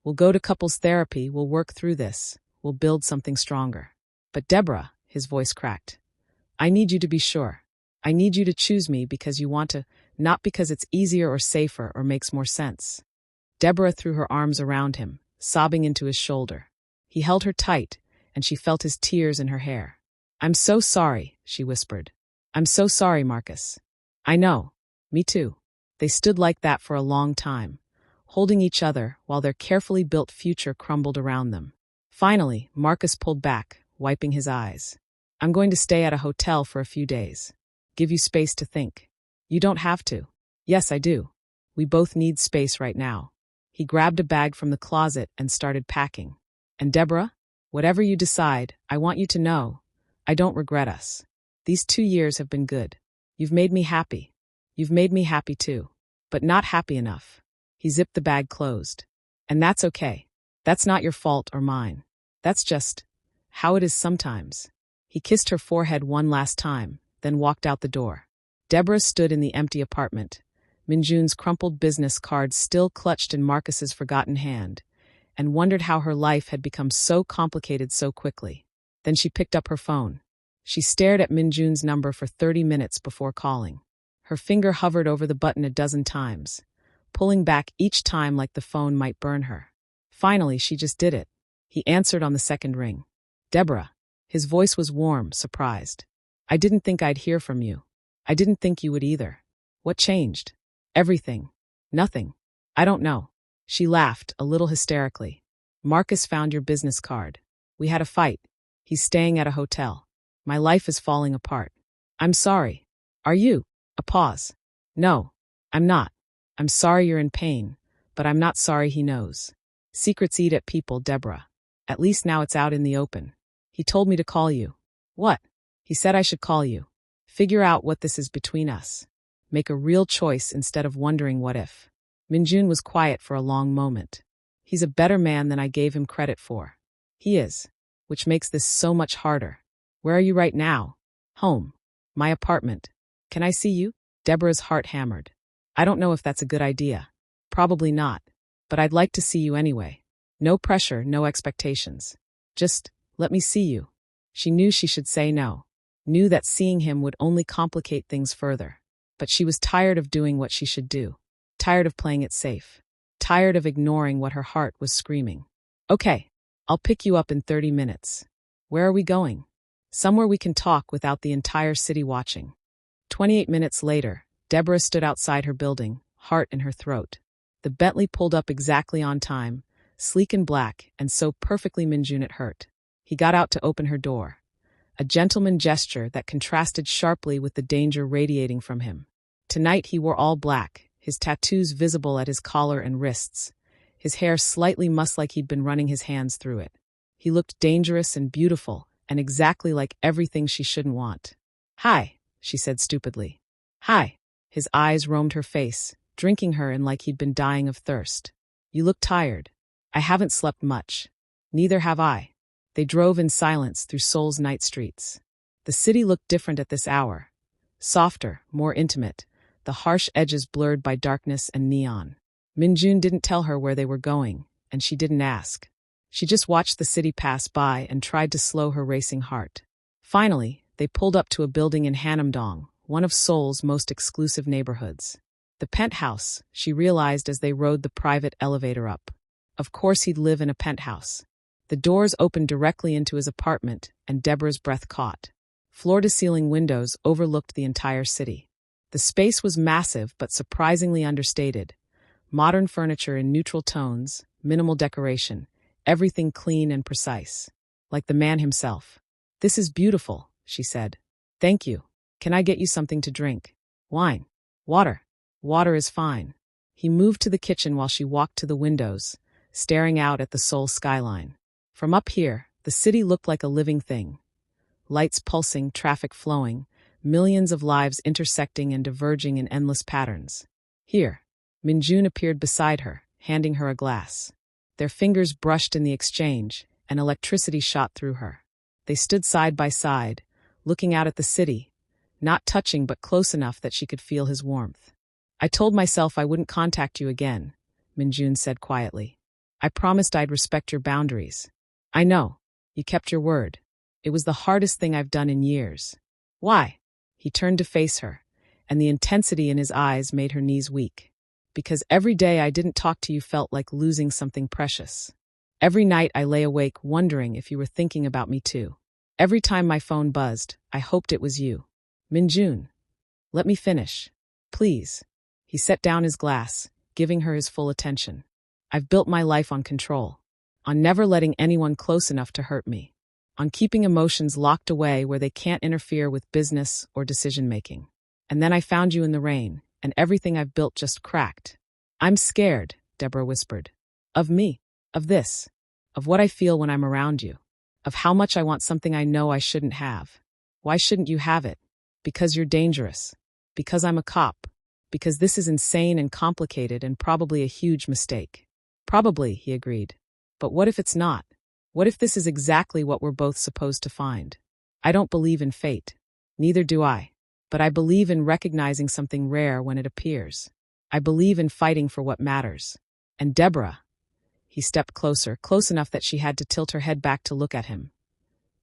We'll go to couples therapy, we'll work through this. We'll build something stronger. But Deborah, his voice cracked. I need you to be sure. I need you to choose me because you want to, not because it's easier or safer or makes more sense. Deborah threw her arms around him, sobbing into his shoulder. He held her tight, and she felt his tears in her hair. I'm so sorry, she whispered. I'm so sorry, Marcus. I know. Me too. They stood like that for a long time, holding each other while their carefully built future crumbled around them. Finally, Marcus pulled back, wiping his eyes. I'm going to stay at a hotel for a few days. Give you space to think. You don't have to. Yes, I do. We both need space right now. He grabbed a bag from the closet and started packing. And Deborah, whatever you decide, I want you to know, I don't regret us. These 2 years have been good. You've made me happy. You've made me happy too. But not happy enough. He zipped the bag closed. And that's okay. That's not your fault or mine. That's just how it is sometimes. He kissed her forehead one last time, then walked out the door. Deborah stood in the empty apartment, Min-jun's crumpled business card still clutched in Marcus's forgotten hand, and wondered how her life had become so complicated so quickly. Then she picked up her phone. She stared at Min-jun's number for 30 minutes before calling. Her finger hovered over the button a dozen times, pulling back each time like the phone might burn her. Finally, she just did it. He answered on the second ring. Deborah. His voice was warm, surprised. I didn't think I'd hear from you. I didn't think you would either. What changed? Everything. Nothing. I don't know. She laughed, a little hysterically. Marcus found your business card. We had a fight. He's staying at a hotel. My life is falling apart. I'm sorry. Are you? A pause. No, I'm not. I'm sorry you're in pain, but I'm not sorry he knows. Secrets eat at people, Deborah. At least now it's out in the open. He told me to call you. What? He said I should call you. Figure out what this is between us. Make a real choice instead of wondering what if. Min-jun was quiet for a long moment. He's a better man than I gave him credit for. He is, which makes this so much harder. Where are you right now? Home. My apartment. Can I see you? Deborah's heart hammered. I don't know if that's a good idea. Probably not. But I'd like to see you anyway. No pressure, no expectations. Just, let me see you. She knew she should say no. Knew that seeing him would only complicate things further. But she was tired of doing what she should do. Tired of playing it safe. Tired of ignoring what her heart was screaming. Okay, I'll pick you up in 30 minutes. Where are we going? Somewhere we can talk without the entire city watching. 28 minutes later, Deborah stood outside her building, heart in her throat. The Bentley pulled up exactly on time, sleek and black, and so perfectly Min-jun it hurt. He got out to open her door. a gentleman gesture that contrasted sharply with the danger radiating from him. Tonight he wore all black, his tattoos visible at his collar and wrists, his hair slightly mussed like he'd been running his hands through it. He looked dangerous and beautiful, and exactly like everything she shouldn't want. "Hi," she said stupidly. "Hi." His eyes roamed her face, drinking her in like he'd been dying of thirst. "You look tired." "I haven't slept much." "Neither have I." They drove in silence through Seoul's night streets. The city looked different at this hour. Softer, more intimate, the harsh edges blurred by darkness and neon. Minjun didn't tell her where they were going, and she didn't ask. She just watched the city pass by and tried to slow her racing heart. Finally, they pulled up to a building in Hanamdong, one of Seoul's most exclusive neighborhoods. The penthouse, she realized as they rode the private elevator up. Of course he'd live in a penthouse. The doors opened directly into his apartment, and Deborah's breath caught. Floor-to-ceiling windows overlooked the entire city. The space was massive but surprisingly understated. Modern furniture in neutral tones, minimal decoration, everything clean and precise. Like the man himself. "This is beautiful," she said. "Thank you. Can I get you something to drink?" "Wine." "Water." "Water is fine." He moved to the kitchen while she walked to the windows, staring out at the Seoul skyline. From up here, the city looked like a living thing. Lights pulsing, traffic flowing, millions of lives intersecting and diverging in endless patterns. "Here." Minjun appeared beside her, handing her a glass. Their fingers brushed in the exchange, and electricity shot through her. They stood side by side, looking out at the city, not touching but close enough that she could feel his warmth. "I told myself I wouldn't contact you again," Minjun said quietly. "I promised I'd respect your boundaries." "I know. You kept your word. It was the hardest thing I've done in years." "Why?" He turned to face her, and the intensity in his eyes made her knees weak. "Because every day I didn't talk to you felt like losing something precious. Every night I lay awake wondering if you were thinking about me too. Every time my phone buzzed, I hoped it was you." "Minjun, let me finish. Please." He set down his glass, giving her his full attention. "I've built my life on control. On never letting anyone close enough to hurt me. On keeping emotions locked away where they can't interfere with business or decision-making. And then I found you in the rain, and everything I've built just cracked." "I'm scared," Deborah whispered. "Of me. Of this. Of what I feel when I'm around you. Of how much I want something I know I shouldn't have." "Why shouldn't you have it?" "Because you're dangerous. Because I'm a cop. Because this is insane and complicated and probably a huge mistake." "Probably," he agreed. "But what if it's not? What if this is exactly what we're both supposed to find?" "I don't believe in fate." "Neither do I. But I believe in recognizing something rare when it appears. I believe in fighting for what matters. And Deborah." He stepped closer, close enough that she had to tilt her head back to look at him.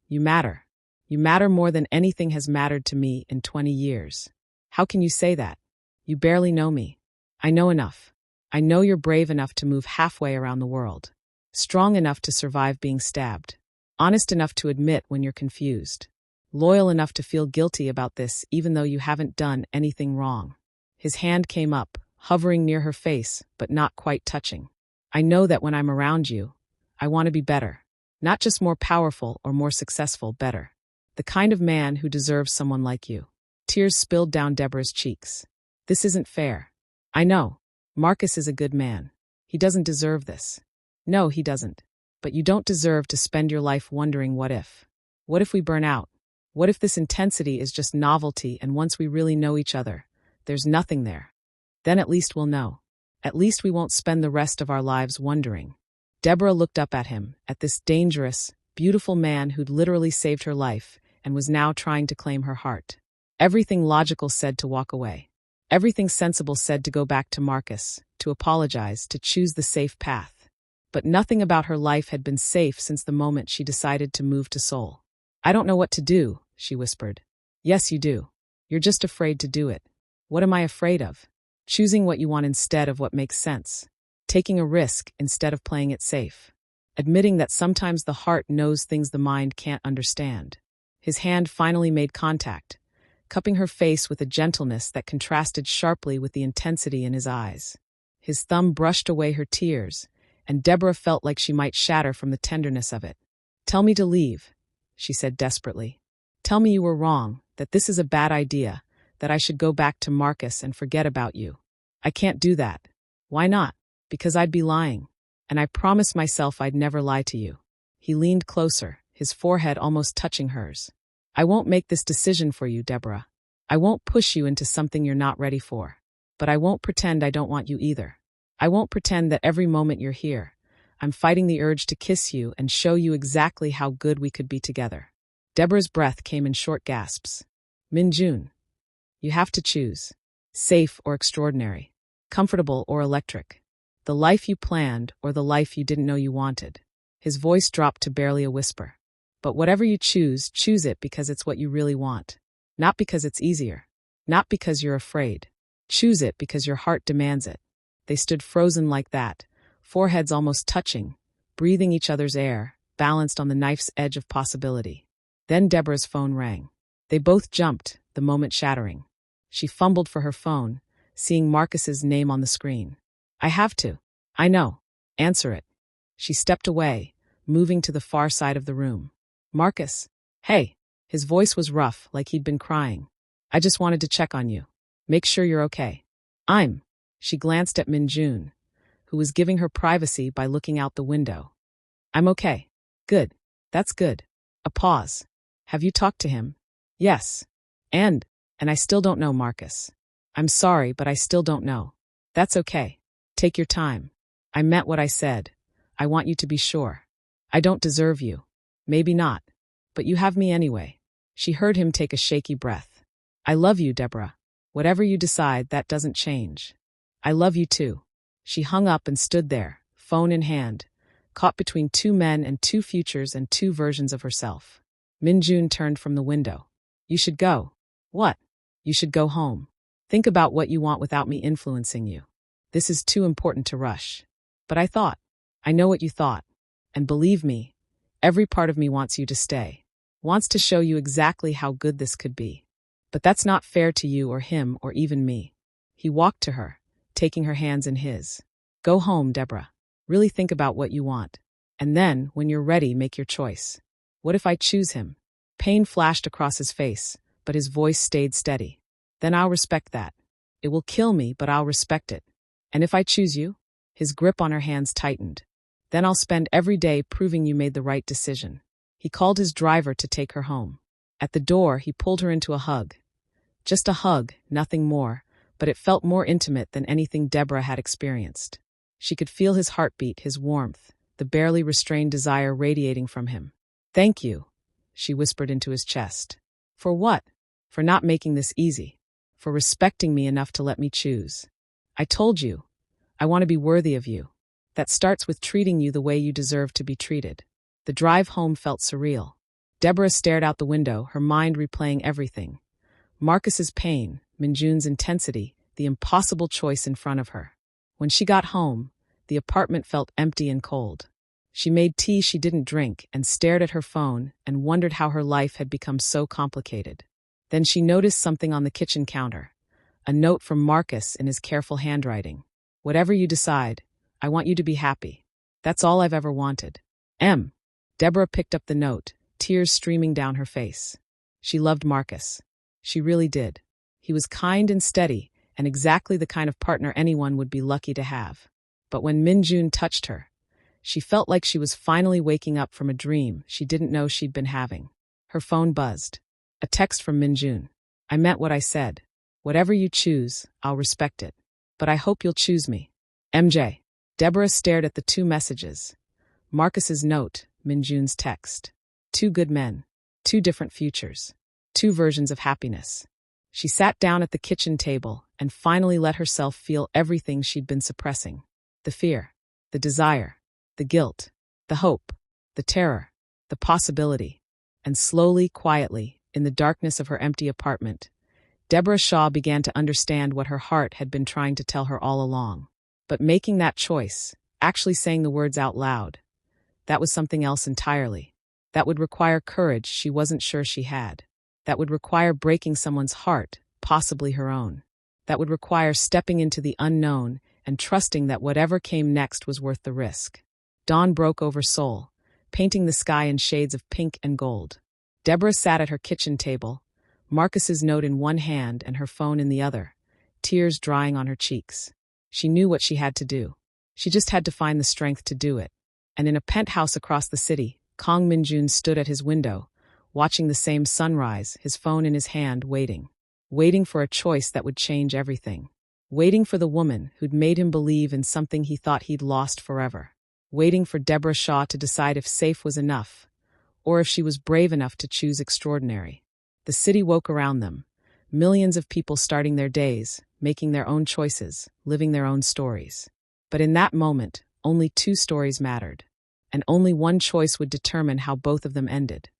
"You matter. You matter more than anything has mattered to me in 20 years. How can you say that? You barely know me." "I know enough. I know you're brave enough to move halfway around the world. Strong enough to survive being stabbed. Honest enough to admit when you're confused. Loyal enough to feel guilty about this even though you haven't done anything wrong." His hand came up, hovering near her face, but not quite touching. "I know that when I'm around you, I want to be better. Not just more powerful or more successful, better. The kind of man who deserves someone like you." Tears spilled down Deborah's cheeks. "This isn't fair." "I know. Marcus is a good man. He doesn't deserve this." "No, he doesn't. But you don't deserve to spend your life wondering what if. What if we burn out? What if this intensity is just novelty and once we really know each other, there's nothing there? Then at least we'll know. At least we won't spend the rest of our lives wondering." Deborah looked up at him, at this dangerous, beautiful man who'd literally saved her life and was now trying to claim her heart. Everything logical said to walk away. Everything sensible said to go back to Marcus, to apologize, to choose the safe path. But nothing about her life had been safe since the moment she decided to move to Seoul. "I don't know what to do," she whispered. "Yes, you do. You're just afraid to do it." "What am I afraid of?" "Choosing what you want instead of what makes sense. Taking a risk instead of playing it safe. Admitting that sometimes the heart knows things the mind can't understand." His hand finally made contact, cupping her face with a gentleness that contrasted sharply with the intensity in his eyes. His thumb brushed away her tears, and Deborah felt like she might shatter from the tenderness of it. "Tell me to leave," she said desperately. Tell me you were wrong, that this is a bad idea, that I should go back to Marcus and forget about you. I can't do that. Why not? Because I'd be lying. And I promised myself I'd never lie to you. He leaned closer, his forehead almost touching hers. I won't make this decision for you, Deborah. I won't push you into something you're not ready for. But I won't pretend I don't want you either. I won't pretend that every moment you're here, I'm fighting the urge to kiss you and show you exactly how good we could be together. Deborah's breath came in short gasps. Min-jun, you have to choose. Safe or extraordinary. Comfortable or electric. The life you planned or the life you didn't know you wanted. His voice dropped to barely a whisper. But whatever you choose, choose it because it's what you really want. Not because it's easier. Not because you're afraid. Choose it because your heart demands it. They stood frozen like that, foreheads almost touching, breathing each other's air, balanced on the knife's edge of possibility. Then Deborah's phone rang. They both jumped, the moment shattering. She fumbled for her phone, seeing Marcus's name on the screen. I have to. I know. Answer it. She stepped away, moving to the far side of the room. Marcus. Hey. His voice was rough, like he'd been crying. I just wanted to check on you. Make sure you're okay. She glanced at Min-jun, who was giving her privacy by looking out the window. I'm okay. Good. That's good. A pause. Have you talked to him? Yes. And I still don't know, Marcus. I'm sorry, but I still don't know. That's okay. Take your time. I meant what I said. I want you to be sure. I don't deserve you. Maybe not. But you have me anyway. She heard him take a shaky breath. I love you, Deborah. Whatever you decide, that doesn't change. I love you too. She hung up and stood there, phone in hand, caught between two men and two futures and two versions of herself. Min-jun turned from the window. You should go. What? You should go home. Think about what you want without me influencing you. This is too important to rush. But I know what you thought. And believe me, every part of me wants you to stay. Wants to show you exactly how good this could be. But that's not fair to you or him or even me. He walked to her, taking her hands in his. Go home, Deborah. Really think about what you want. And then, when you're ready, make your choice. What if I choose him? Pain flashed across his face, but his voice stayed steady. Then I'll respect that. It will kill me, but I'll respect it. And if I choose you? His grip on her hands tightened. Then I'll spend every day proving you made the right decision. He called his driver to take her home. At the door, he pulled her into a hug. Just a hug, nothing more, but it felt more intimate than anything Deborah had experienced. She could feel his heartbeat, his warmth, the barely restrained desire radiating from him. Thank you, she whispered into his chest. For what? For not making this easy. For respecting me enough to let me choose. I told you. I want to be worthy of you. That starts with treating you the way you deserve to be treated. The drive home felt surreal. Deborah stared out the window, her mind replaying everything. Marcus's pain, Min-jun's intensity, the impossible choice in front of her. When she got home, the apartment felt empty and cold. She made tea she didn't drink and stared at her phone and wondered how her life had become so complicated. Then she noticed something on the kitchen counter. A note from Marcus in his careful handwriting. Whatever you decide, I want you to be happy. That's all I've ever wanted. M. Deborah picked up the note, tears streaming down her face. She loved Marcus. She really did. He was kind and steady, and exactly the kind of partner anyone would be lucky to have. But when Min-jun touched her, she felt like she was finally waking up from a dream she didn't know she'd been having. Her phone buzzed. A text from Min-jun. I meant what I said. Whatever you choose, I'll respect it. But I hope you'll choose me. MJ. Deborah stared at the two messages. Marcus's note, Min-jun's text. Two good men. Two different futures. Two versions of happiness. She sat down at the kitchen table and finally let herself feel everything she'd been suppressing. The fear, the desire, the guilt, the hope, the terror, the possibility. And slowly, quietly, in the darkness of her empty apartment, Deborah Shaw began to understand what her heart had been trying to tell her all along. But making that choice, actually saying the words out loud, that was something else entirely. That would require courage she wasn't sure she had. That would require breaking someone's heart, possibly her own. That would require stepping into the unknown and trusting that whatever came next was worth the risk. Dawn broke over Seoul, painting the sky in shades of pink and gold. Deborah sat at her kitchen table, Marcus's note in one hand and her phone in the other, tears drying on her cheeks. She knew what she had to do. She just had to find the strength to do it. And in a penthouse across the city, Kang Minjun stood at his window, watching the same sunrise, his phone in his hand, waiting for a choice that would change everything. Waiting for the woman who'd made him believe in something he thought he'd lost forever. Waiting for Deborah Shaw to decide if safe was enough, or if she was brave enough to choose extraordinary. The city woke around them, millions of people starting their days, making their own choices, living their own stories. But in that moment, only two stories mattered, and only one choice would determine how both of them ended.